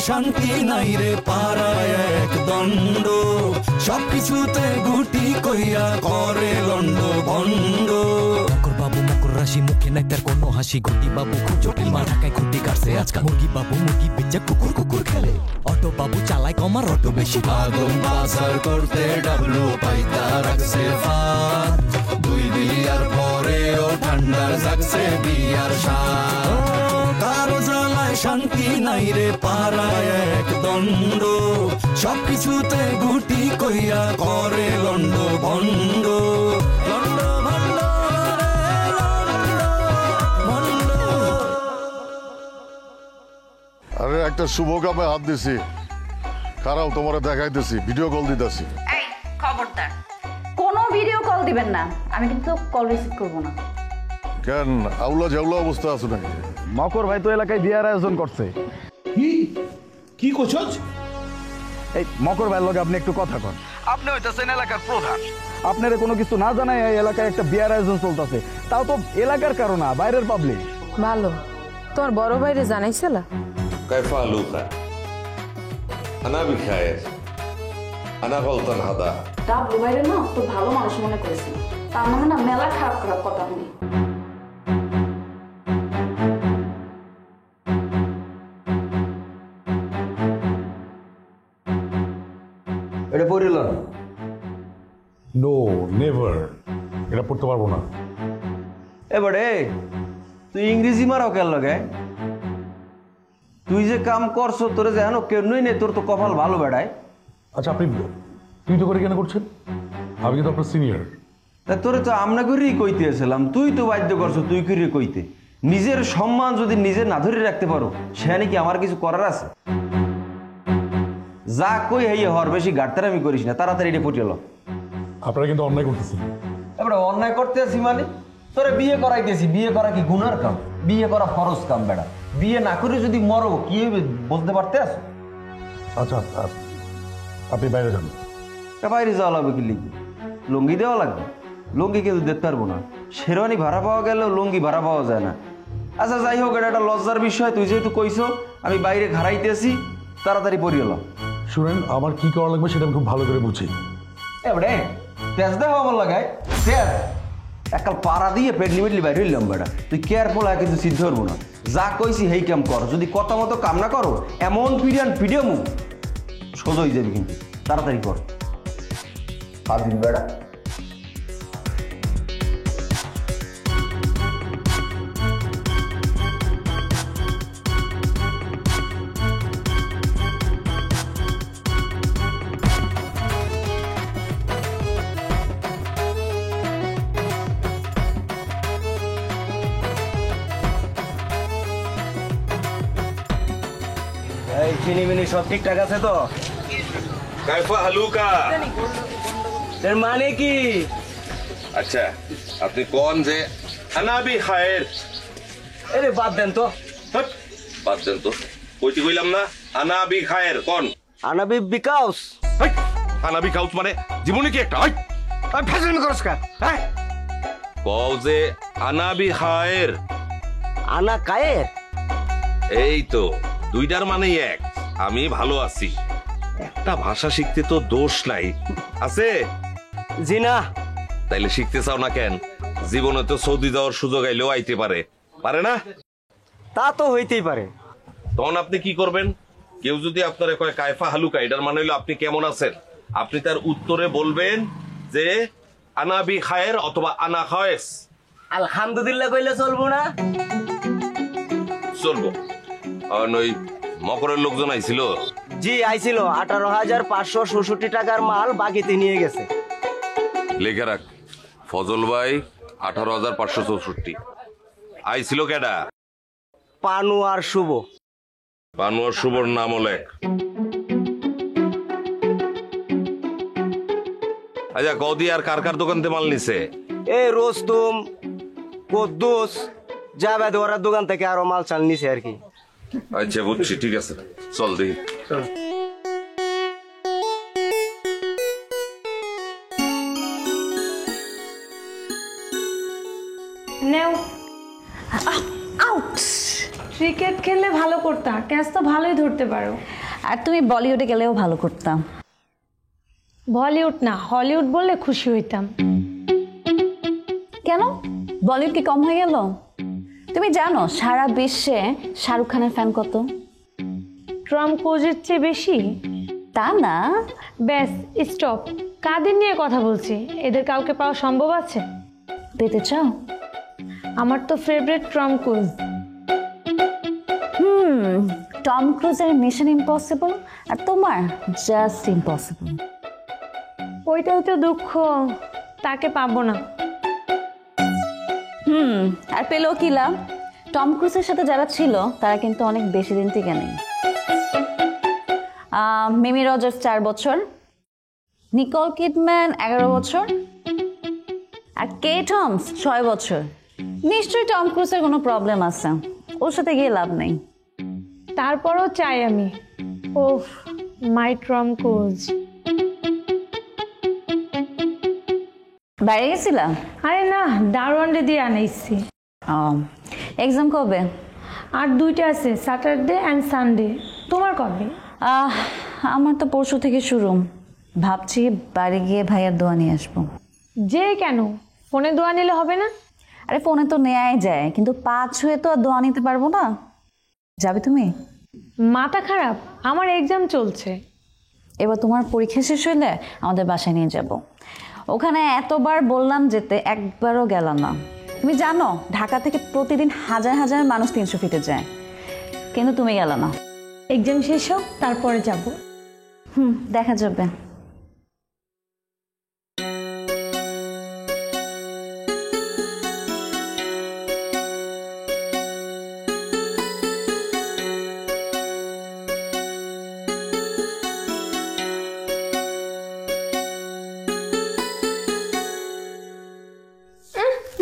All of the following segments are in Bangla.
শান্তি নাই রে পাড়ায় এক দণ্ড সবকিছুতে গুটি কইয়া করে লন্ড ভণ্ড মকর বাবু মকর রাশি মুখে নাই তার কোনো হাসি ঘটি বাবু খুব জটিল মা ঢাকায় খুঁটি কাটছে আজকাল মুরগি বাবু মুরগি বেচা কুকুর কুকুর খেলে অটো বাবু চালায় কমার অটো বেশি আগুন বাজার করতে ডাবলু পাইতা রাখছে ফাত দুই বিয়ার পরেও ঠান্ডার জাগছে বিয়ার সাত কারো জ্বালায় শান্তি নাই রে পাড়ায় এক দণ্ড সবকিছুতে গুটি কইয়া করে লন্ড ভণ্ড লন্ড ভণ্ড আরে একটা শুভ কামে হাত দিছি খারাপ তোমারে দেখাইতেছি ভিডিও কল দিতেছি এই খবরদার কোনো ভিডিও কল দিবেন না আমি কিন্তু কল রিসিভ করব না কেন আউলা ঝাউলা অবস্থা আছে নাকি মকর ভাই তো এলাকায় বিয়ার আয়োজন করছে কি করছস? এই মকর ভাইয়ের লগে আপনি একটু কথা কন আপনি হইতেছেন এলাকার প্রধান আপনার কোনো কিছু না জানাই এই এলাকায় একটা বিয়ার আয়োজন চলতেছে তাও তো এলাকার কারো না বাইরের পাবলিক ভালো তোমার বড় ভাইরে জানাইছিল كيف لوكا انا بخير انا غلطان هذا ডাবলু বাইরে না তো ভালো মানুষ মনে করেছিল তার নামে না মেলা খারাপ খারাপ কথা শুনি এটা পড়িল নো নেভার, এটা পড়তে পারবো না। এবারে তুই ইংরেজি মারাও কেন লাগে তুই যে কাম করছো তোরে যেন কেনই নেই তোর তো কপাল ভালো বেড়ায় আচ্ছা আপনি তুই তো করে কেন করছেন? আমি কিন্তু আপনার সিনিয়র। তা তোরে তো আমনা করেই কইতে এসেছিলাম তুই তো বাধ্য করছো তুই করে কইতে নিজের সম্মান যদি নিজে না ধরে রাখতে পারো সে নাকি আমার কিছু করার আছে যা কই হইয়ে হর বেশি গাড়তার আমি করিস না তাড়াতাড়ি এটা ফুটিয়ে আপনারা কিন্তু অন্যায় করতেছেন। এবারে অন্যায় করতে আছি মানে তোরে বিয়ে করাইতেছি বিয়ে করা কি গুনার কাম বিয়ে করা ফরজ কাম বেড়া বিয়ে না করে যদি মরো কি হইবে বলতে পারতে আছো আচ্ছা আপনি বাইরে যান। তা বাইরে যাওয়া লাগবে কি লিখবে লুঙ্গি দেওয়া লাগবে লুঙ্গি কিন্তু দেখতে পারবো না শেরওয়ানি ভাড়া পাওয়া গেলেও লুঙ্গি ভাড়া পাওয়া যায় না আচ্ছা যাই হোক এটা একটা লজ্জার বিষয় তুই যেহেতু কইছো আমি বাইরে ঘাড়াইতেছি তাড়াতাড়ি পড়িয়ে এলাম শুনেন আমার কি করা লাগবে সেটা আমি খুব ভালো করে বুঝি। এবারে তেজ দেওয়া আমার লাগায় তেজ একাল পাড়া দিয়ে পেটলি মেটলি বাইরে হইলাম বেড়া তুই কেয়ারফুল হয় কিন্তু সিদ্ধ হবো না যা কইছি হেই কাম কর যদি কথা মতো কাম না করো এমন ভিডিও মুখ সোজা হয়ে যাবে কিন্তু তাড়াতাড়ি কর দিন বেড়া চিনি মিনি সব ঠিকঠাক আছে তো كيف لوكا এর মানে কি আচ্ছা আপনি কোন যে انا بخير এরে বাদ দেন তো বাদ দেন তো কইতে কইলাম না انا بخير কোন আনাবি বিকাউস انا بخاউস মানে জীবনে কি একটা ফ্যাশন করস কা হ্যাঁ কও যে انا بخير আনা কায়ের এই তো দুইটার মানেই এক আমি ভালো আছি একটা ভাষা শিখতে তো দোষ নাই আছে জি না তাইলে শিখতে চাও না কেন জীবনে তো সৌদি যাওয়ার সুযোগ আইলেও আইতে পারে না তা তো হইতেই পারে তখন আপনি কি করবেন কেউ যদি আপনার কয় কায়ফা হালুকা এটার মানে হইলো আপনি কেমন আছেন আপনি তার উত্তরে বলবেন যে আনা বি খায়ের অথবা আনা খায়েস আলহামদুলিল্লাহ কইলে চলবো না চলবো ওই মকরের লোকজন আইছিল জি আইছিল 18,566 টাকার মাল বাকিতে নিয়ে গেছে লেখা রাখ ফজল ভাই 18,564 আইছিল কেডা পানু আর শুভ পানোয়ার শুভর নামও লেখ আচ্ছা কদি আর কার দোকানতে মাল নিছে এ রোস্তম কদ্দুস জাবেদ ওরার দোকান থেকে আরো মাল চাল নিছে আর কি আচ্ছা বুঝছি ঠিক আছে চল দেখি নেও আউট ক্রিকেট খেললে ভালো করতা, ক্যাচ তো ভালোই ধরতে পারো। আর তুমি বলিউডে গেলেও ভালো করতাম। বলিউড না, হলিউড বললে খুশি হইতাম। কেন, বলিউড কি কম হয়ে গেল? তুমি জানো সারা বিশ্বে শাহরুখ খানের ফ্যান কত? টম ক্রুজের চেয়ে বেশি? তা না। ব্যাস, স্টপ। কাদের নিয়ে কথা বলছি? এদের কাউকে পাওয়া সম্ভব আছে? পেতে চাও? আমার তো ফেভারিট টম ক্রুজ। টম ক্রুজের মিশন ইম্পসিবল আর তোমার জাস্ট ইম্পসিবল। ওইটাও তো দুঃখ, তাকে পাবো না। আর পেলেও কি লাভ? টম ক্রুজের সাথে যারা ছিল তারা কিন্তু অনেক বেশি দিন টিকে নেই। মিমি রজার্স 4 বছর, নিকোল কিডম্যান 11 বছর, আর কেট হোমস 6 বছর। নিশ্চয়ই টম ক্রুজের কোনো প্রবলেম আছে, ওর সাথে গিয়ে লাভ নেই। তারপরও চাই আমি। ওফ, মাই টম ক্রুজ। বাইরে গেছিলাম? আরে না, দারোয়ানরে দিয়ে আনাইছি। এক্সাম কবে? আর 2টা আছে, স্যাটারডে অ্যান্ড সানডে। তোমার কবে? আমার তো পরশু থেকে শুরু। ভাবছি বাড়ি গিয়ে ভাইয়ার দোয়া নিয়ে আসবো। যে কেন, ফোনে দোয়া নিলে হবে না? আরে ফোনে তো নেয়াই যায়, কিন্তু 5 হয়ে তো আর দোয়া নিতে পারবো না। যাবে তুমি? মাথা খারাপ, আমার এক্সাম চলছে। এবার তোমার পরীক্ষা শেষ হইলে আমাদের বাসায় নিয়ে যাব। ওখানে এতবার বললাম যেতে, একবারও গেলাম না। তুমি জানো ঢাকা থেকে প্রতিদিন হাজার হাজার মানুষ 300 ফিটে যায়, কিন্তু তুমি গেল না। এক্সাম শেষ হোক, তারপরে যাব। দেখা যাবে।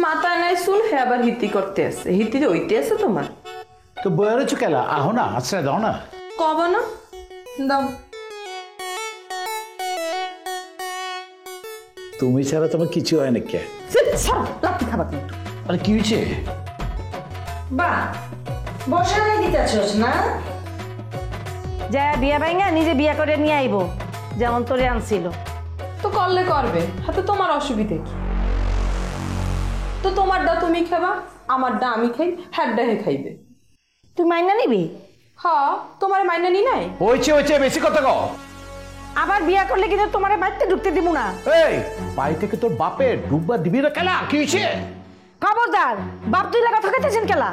মাথা নাই শুন, হে আবার হিতি করতে আছে। হিতিতে ওইতে আছে তোমার? তো বয়ারে চুকেলা আহো না, আশ্রয় দাও না। কব না, দাও। তুমি ছাড়া তোমার কিছু হয় না কে? লাঠি খাবা কিন্তু। আরে কি হয়েছে? বা বসে দিতে আছোস না? যা বিয়া ভাইঙ্গা নিজে বিয়া করে নিয়ে আইবো, যেমন তোরে আনছিল। তো করলে করবে, হাতে তোমার অসুবিধে কি? তো তোমারটা তুমি খাবা, আমারটা আমি খাই, হ্যাডটা হে খাইবে। তুই মাইনা নিবি? হ, তোমার মাইনা নি নাই? হয়েছে বেশি কথা কও। আবার বিয়া করলে কিন্তু তোমারে বাড়িতে ঢুকতে দিব না। এই বাড়ি থেকে তোর বাপে ডুববা দিবি না কেলা? কি হয়েছে? খবরদার, বাপ তুই লাগা থাকাইতেছেন কেলা?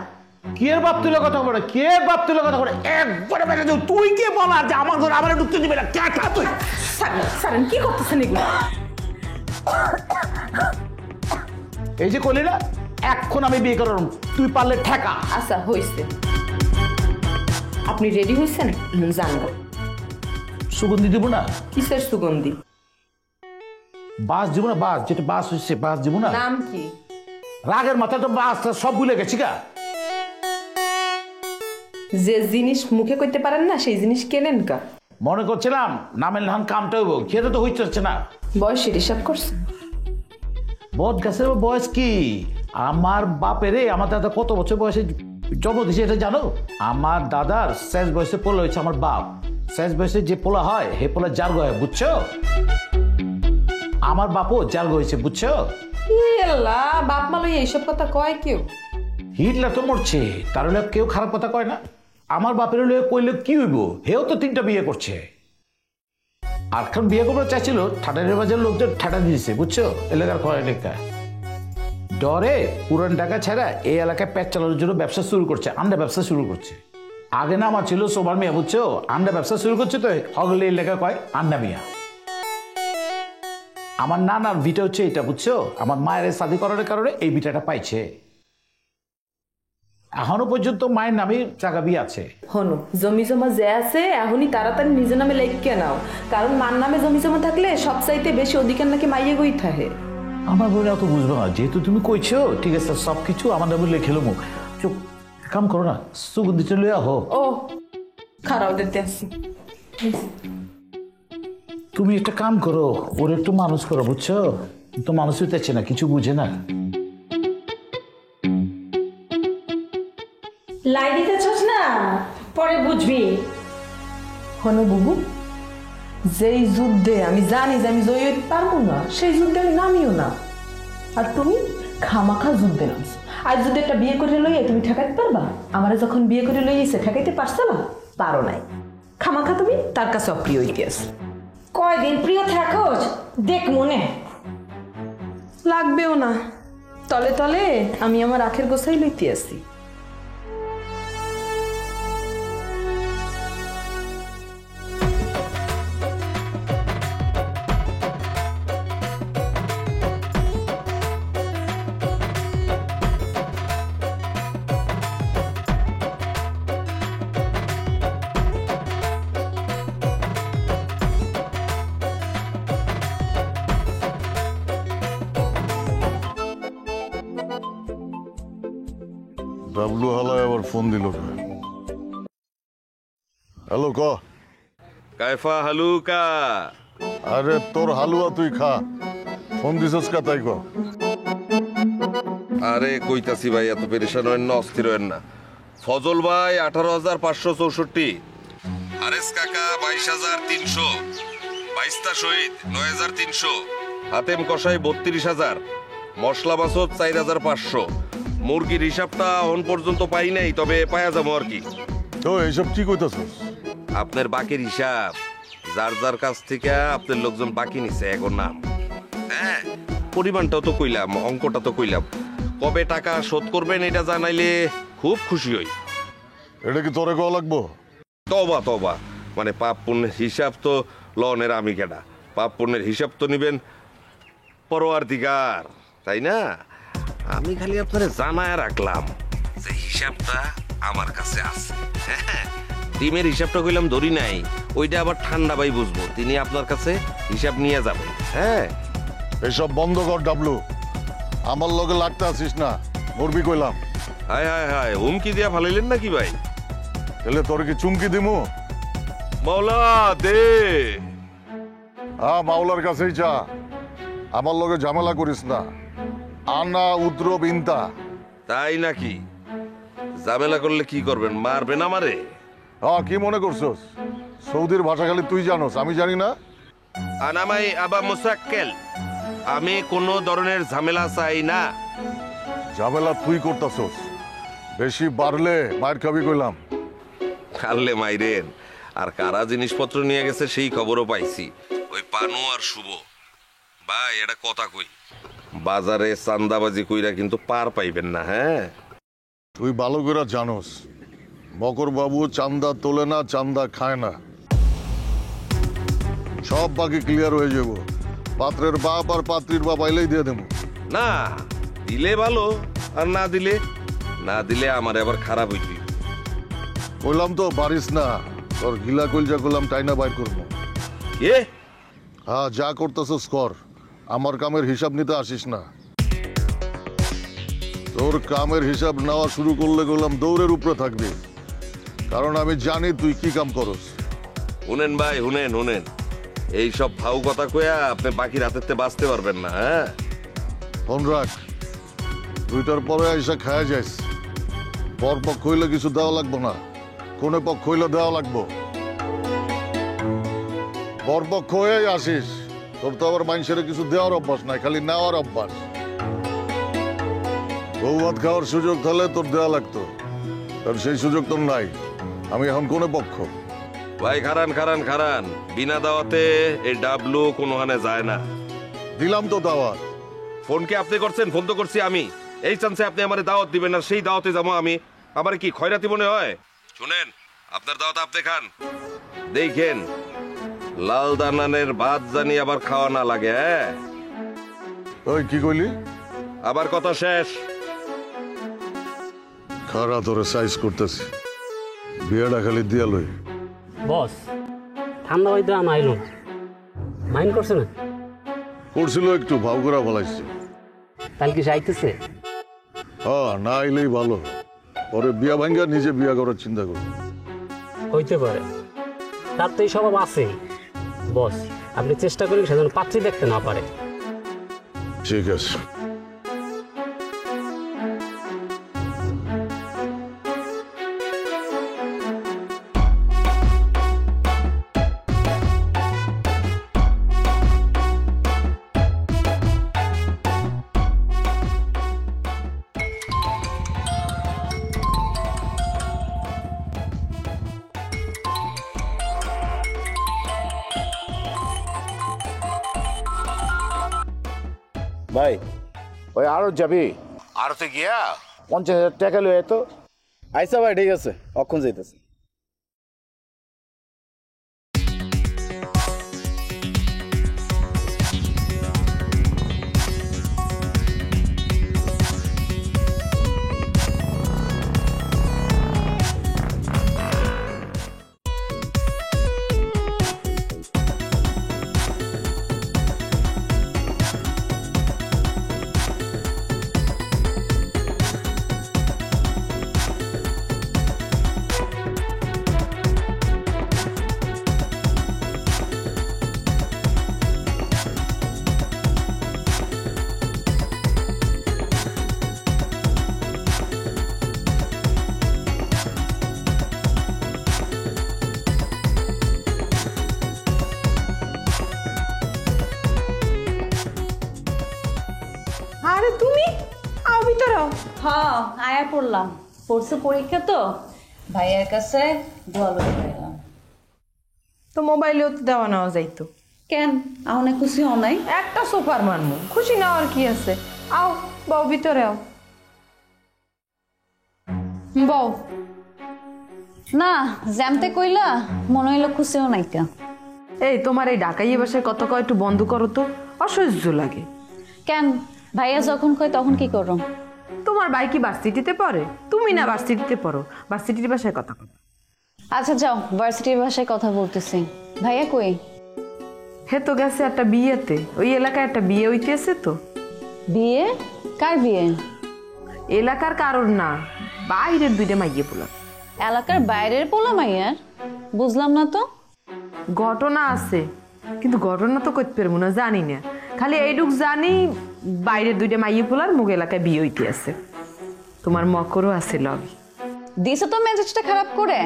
কে বাপ তুলে কথা বলে? কে বাপ তুলে কথা বলে? একবারে বেড়ে যাও। তুই কে বলা যে আমার ঘরে আমার ঢুকতে দিবি না? কে খা তুই? সারেন কি করতেছেন এগুলো? এই যে কলি না, এখন আমি বিয়ে করলাম, তুই পারলে ঠেকা। আচ্ছা হয়েছে, আপনি রেডি হয়েছেন? জানবো। সুগন্ধি দিব না? কিসের সুগন্ধি? বাস দিব না? বাস যেটা বাস হচ্ছে, বাস দিব না? নাম কি? রাগের মাথা তো বাস সব ভুলে গেছি গা। যে জিনিস মুখে কইতে পারেন না সেই জিনিস কেনেন কা? মনে করছিলাম নামের নাম কামটা হইব, খেতে তো হইতে না। বয়সের হিসাব করছেন? বট গাছের বয়স কি? আমার বাপেরে, আমার দাদা কত বছর বয়সে জন্ম দিয়েছে এটা জানো? আমার দাদার শেষ বয়সে পোলা হয়েছে আমার বাপ। শেষ বয়সে যে পোলা হয় হে পোলা জার্গ হয়, বুঝছো? আমার বাপও জার্গ হয়েছে, বুঝছো? বাপ মালই এইসব কথা কয় কেউ? হিটলার তো মরছে, তার হলে কেউ খারাপ কথা কয় না। আমার বাপের হলে কইলে কি হইব? হেও তো 3টা বিয়ে করছে। আর এখন বিয়ে করতে চাইছিল, ঠাটারের বাজার লোকদের ঠাটা দিয়েছে, বুঝছো? এলাকার খোলা এলাকা ডরে পুরান টাকা ছাড়া এই এলাকায় পেট চালানোর জন্য ব্যবসা শুরু করছে, আন্ডা ব্যবসা শুরু করছে। আগে না আমার ছিল সোবার মিয়া, বুঝছো? আন্ডা ব্যবসা শুরু করছে তো হগলে এলাকা কয় আন্ডা মিয়া। আমার নানার ভিটা হচ্ছে এটা, বুঝছো? আমার মায়ের শাদী করার কারণে এই ভিটাটা পাইছে। এখনো পর্যন্ত মায়ের নামে জায়গা বিয়ে আছে। হনো জমি জমা যে আছে এখনই তাড়াতাড়ি নিজের নামে লেখকে নাও, কারণ মার নামে জমি জমা থাকলে সবচাইতে বেশি অধিকার নাকি মাইয়ে গই থাকে। আমার বলে অত বুঝবো না, যেহেতু তুমি কইছো ঠিক আছে সবকিছু আমার নামে লিখে লো। মুখ চুপ, কাম করো না, সুগন্ধিটা লইয়া হো। ও খারাপ দিতে আসছি। তুমি একটা কাম করো, ওর একটু মানুষ করো, বুঝছো? তো মানুষ হইতেছে না, কিছু বুঝে না। লাই দিতেছস না? পরে বুঝবি। হনো বুবু, যেই যুদ্ধে আমি জানি যে আমি জয়ী হইতে পারবো না, সেই যুদ্ধে আমি নামিও না। আর তুমি খামাখা যুদ্ধে নামছো। আর যদি একটা বিয়ে করে লইয়ে তুমি ঠেকাইতে পারবা? আমারে যখন বিয়ে করে লইয়েছে ঠেকাইতে পারছো না? পারো নাই। খামাখা তুমি তার কাছে অপ্রিয় হইতে আছো। কয়দিন প্রিয় থাকোস দেখ মনে লাগবেও না, তলে তলে আমি আমার আখের গোছাই লইতে আসি। ডাবলু হালায় আবার ফোন দিল। হ্যালো ক। কায়ফা হালুকা। আরে তোর হালুয়া তুই খা, ফোন দিছস কা তাই ক। আরে কইতাছি ভাই, এত পেরেশান হয়েন না, অস্থির হয়েন না। ফজল ভাই 18,564, হারেস কাকা 22,300, বাইস্তা শহীদ 9,300, হাতেম কষাই 32,000, মশলা মাসুদ 4,500। মুরগির হিসাবটা এখন পর্যন্ত পাই নাই, তবে পায়া যাবো আর কি। তো এইসব কি কইতাছস? আপনার বাকির হিসাব যার যার কাছ থেকে আপনার লোকজন বাকি নিছে এখন নাম। হ্যাঁ, পরিমাণটাও তো কইলাম, অঙ্কটা তো কইলাম। কবে টাকা শোধ করবেন এটা জানাইলে খুব খুশি হই। এটা কি তোরে কওয়া লাগবো? তবা তবা, মানে পাপ পুণ্যের হিসাব তো লনের আমি কেডা, পাপ পুণ্যের হিসাব তো নিবেন পরওয়ারদিগার, তাই না? আমি খালি আপনারে জানায় রাখলাম যে হিসাবটা আমার কাছে আছে। টিমের হিসাবটা কইলাম ধরি নাই, ওইটা আবার ঠান্ডা ভাই বুঝবো, তিনি আপনার কাছে হিসাব নিয়ে যাবেন। হ্যাঁ, এসব বন্ধ কর ডাবলু, আমার লগে লাগতে আসিস না, মরবি কইলাম। হায় হায় হায়, হুমকি দিয়া ফালাইলেন নাকি ভাই? তাহলে তোর কি চুমকি দিমু? মাওলা দে। হ্যাঁ, মাওলার কাছেই যা, আমার লগে ঝামেলা করিস না। আনা উদ্রব ইন্তা। তাই নাকি? ঝামেলা করলে কি করবেন, মারবেন আমারে? হ্যাঁ, কি মনে করছস সৌদির ভাষা খালি তুই জানোস, আমি জানি না? আনামাই আবা মুসাক্কেল, আমি কোনো ধরনের ঝামেলা চাই না। ঝামেলা তুই করতাছস, বেশি বাড়লে মায়ের খাবি কইলাম। কাললে মাইরেন, আর কারা জিনিসপত্র নিয়ে গেছে সেই খবরও পাইছি, ওই পানু আর শুভ ভাই। এটা কথা কই, বাজারে চান্দাবাজি কইরা কিন্তু পার পাইবেন না। হ্যাঁ, তুই ভালো করে জানোস মকর বাবু চান্দা তোলে না, চান্দা খায় না। সব বাকি ক্লিয়ার হয়ে যাব, পাত্রের বাপ আর পাত্রীর বাপ আইলেই দিয়ে দেবো। না দিলে ভালো, আর না দিলে আমার আবার খারাপ হইবি। বললাম তো পারিস না, তোর গিলা কইলজা করলাম টাইনা বাইর করবো। এ হ্যাঁ, যা করতেছস কর, আমার কামের হিসাব নিতে আসিস না। তোর কামের হিসাব নেওয়া শুরু করলে গেলাম দৌড়ের উপরে থাকবি, কারণ আমি জানি তুই কি কাম করস। শুনেন ভাই, শুনেন, এইসব ফাউ কথা কইয়া আপনি বাকি রাতেতে বাঁচতে পারবেন না। হ্যাঁ, ফোন রাখ, দুইটার পরে আইসা খায়া যাইস। পর পক্ষ হইলে কিছু দেওয়া লাগবো না, কোনে পক্ষ হইলে দেওয়া লাগবো। পর পক্ষ হয়ে আসিস, তোর তো আবার মানুষের কিছু দেওয়ার অভ্যাস নাই, খালি নেওয়ার অভ্যাস। বউ ভাত খাওয়ার সুযোগ থাকলে তোর দেওয়া লাগতো, কারণ সেই সুযোগ তোর নাই। আমি এখন কোনে পক্ষ? ভাই খারান, বিনা দাওয়াতে এই ডাবলু কোনোখানে যায় না। দিলাম তো দাওয়াত। ফোন কি আপনি করছেন? ফোন তো করছি আমি। এই চান্সে আপনি আমারে দাওয়াত দিবেন, আর সেই দাওয়াতে যাবো আমি? আমার কি খয়রাতি মনে হয়? শুনেন, আপনার দাওয়াত আপনি খান, দেখেন লাল দানানের ভাত জানি আবার খাওয়া না লাগে। হ্যাঁ, ওই কি কইলি? আবার কথা শেষ। খারা তোরে সাইজ করতেছি, বিয়েটা খালি দিয়া লই। বস ঠান্ডা হইতে আনাইল মাইন্ড করছে না? করছিল একটু, ভাও করে ফলাইছে। তাহলে কি যাইতেছে? হ্যাঁ, না আইলেই ভালো, পরে বিয়া ভাঙ্গা নিজে বিয়া করার চিন্তা করবো। হইতে পারে, তার তো এই স্বভাব আছে। বস আপনি চেষ্টা করেন সেজন্য পাত্রী দেখতে না পারে। ঠিক আছে। ভাই ওই আরো যাবি আরতে গিয়া 50,000 টাকা লয়ে তো। আইসা ভাই ঠিক আছে, অক্ষণ যাইতেছে। আরে তুমি আও ভিতরে আও। হ্যাঁ আয়া পড়লাম, পড়ছে পরীক্ষা তো ভাইয়ের কাছে দোয়া লইতে পাইলাম। তো মোবাইলেও তো দেওয়া নেওয়া যাইতো। কেন আহনে খুশি হও নাই? একটা সোফার মানবো, খুশি নেওয়ার কি আছে? আও বউ ভিতরে আও। বউ না জ্যামতে কইলা মনে হইলো খুশিও নাইকা। এই তোমার এই ঢাকাইয়ে বাসায় কত কয় একটু বন্ধ করো তো, অসহ্য লাগে। কেন ভাইয়া যখন কয় তখন কি করো? তোমার ভাই কি ভার্সিটিতে পড়ে? তুমি না ভার্সিটিতে পড়ো, ভার্সিটির বাসায় কথা কথা। আচ্ছা যাও, ভার্সিটির ভাষায় কথা বলতেছি। ভাইয়া কই? হে তো গেছে একটা বিয়েতে, ওই এলাকায় একটা বিয়ে হইতেছে তো। বিয়ে? কার বিয়ে? এলাকার কারণ না, বাইরের দুইটা মাইয়ে পোলা। এলাকার বাইরের পোলা মাইয়ার? বুঝলাম না তো। ঘটনা আছে, কিন্তু ঘটনা তো করতে পারবো না, জানি না। খালি এইটুক জানি বাইরের দুইটা মাইয়ে পোলার মুখ এলাকায় বিয়ে হইতে আছে। তোমার মকরও আছে লবি। দিছো তো মেজাজটা খারাপ করে।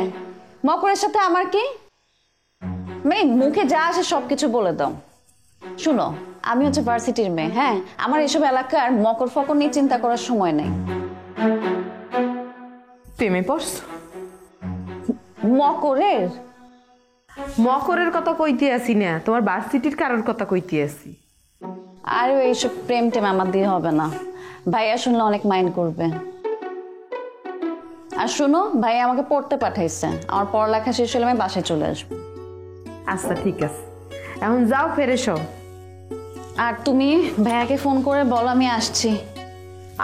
মকরের সাথে আমার কি? মানে মুখে যা আসে সবকিছু বলে দাও। শুনো, আমি হচ্ছে ভার্সিটির মেয়ে, হ্যাঁ? আমার এসব এলাকার মকর ফকর নিয়ে চিন্তা করার সময় নেই। প্রেমে পড়ছো? মকরের? মকরের কথা কইতে আসি না, তোমার ভার্সিটির কারোর কথা কইতে আসি। আর এইসব প্রেম টেম আমার দিয়ে হবে না, ভাইয়া শুনলে অনেক মাইন্ড করবে। আর শুনো, ভাইয়া আমাকে পড়তে পাঠাইছে, আমার পড়ালেখা শেষ হলে আমি বাসায় চলে আসবো। আচ্ছা ঠিক আছে, এখন যাও ফ্রেশ হও। আর তুমি ভাইয়াকে ফোন করে বলো আমি আসছি।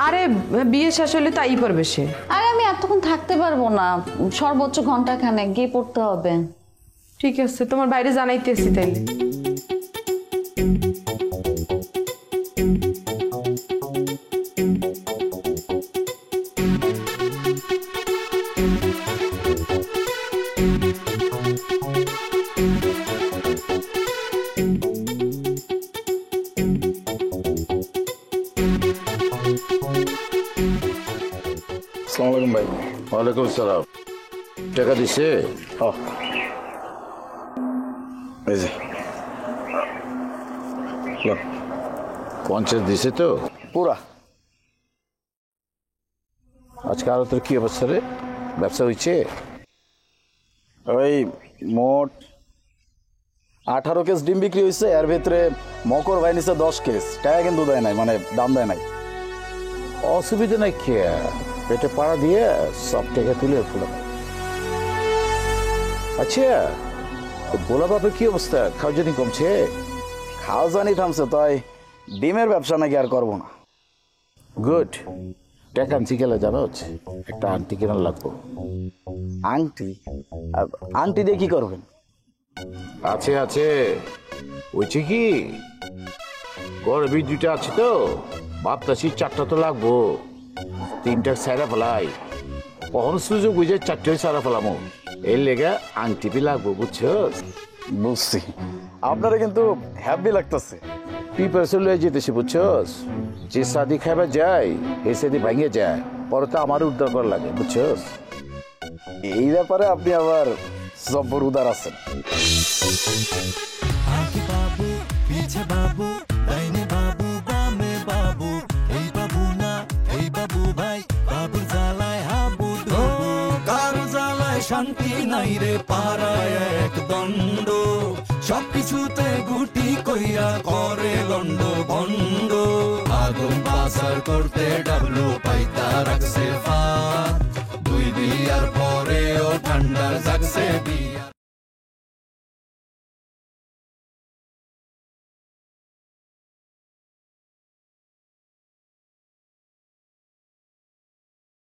আরে বিয়ে শেষ হলে তাই করবে সে। আরে আমি এতক্ষণ থাকতে পারবো না, সর্বোচ্চ ঘন্টাখানেক গিয়ে পড়তে হবে। ঠিক আছে, তোমার বাইরে জানাইতেছি তাইলে। আসসালামু আলাইকুম ভাই। ওয়ালাইকুম সালাম। টাকা দিছে? এই যে 50 দিছে তো পুরা। আজকে আরো তোর কি অবস্থা রে? ব্যবসা হয়েছে? ওই মোট 18 কেস ডিম বিক্রি হয়েছে, এর ভিতরে মকর ভাই নিছে 10 কেস। টাকা কিন্তু দেয় নাই, মানে দাম দেয় নাই। অসুবিধা নাই, খেয়ে পেটে পাড়া দিয়ে সব টাকা তুলে ফুলো। আচ্ছা বোলা বাপের কি অবস্থা? খাওয়া জানি কমছে? খাওয়া জানি থামছে, তাই ডিমের ব্যবসা নাকি আর করবো না। গুড। টাকা আনছি গেলে জানো, একটা আংটি কেনার লাগবো। আংটি? আংটি দিয়ে কি করবেন? আছে আছে, ওইছে কি ঘরে বি 2টা আছে তো, ভাবতাছি 4টা তো লাগবো। 3টা সাইরা ফেলাই, কখন সুযোগ বুঝে 4টাই সারা ফেলামো। এর লেগে আংটি বি লাগবো, বুঝছো? বুঝছি, আপনারা কিন্তু হ্যাপি লাগতেছে। প্রিপারেশন লয়ে যেতেছি, বুঝছস? যে শাদি খাইবা যায় এই শাদি ভাঙে যায়, পরে তো আমার উদ্ধার করা লাগে, বুঝছস? এই ব্যাপারে আপনি আবার জব্বর উদার আছেন। আগে বাবু পিছে বাবু, ডাইনে বাবু বামে বাবু, এই বাবু না এই বাবু ভাই, বাবুর জ্বালায় হাবু ডুবু। কার জ্বালায় শান্তি নাই রে পাড়ায় এক দণ্ড, সবকিছুতে গুটি কইরা করে লন্ড ভন্ড। আদম পাসার করতে ডাবলু পাইতা রাখছে ফাত 2 বিয়ার পরেও ঠান্ডা জাগছে বিয়ে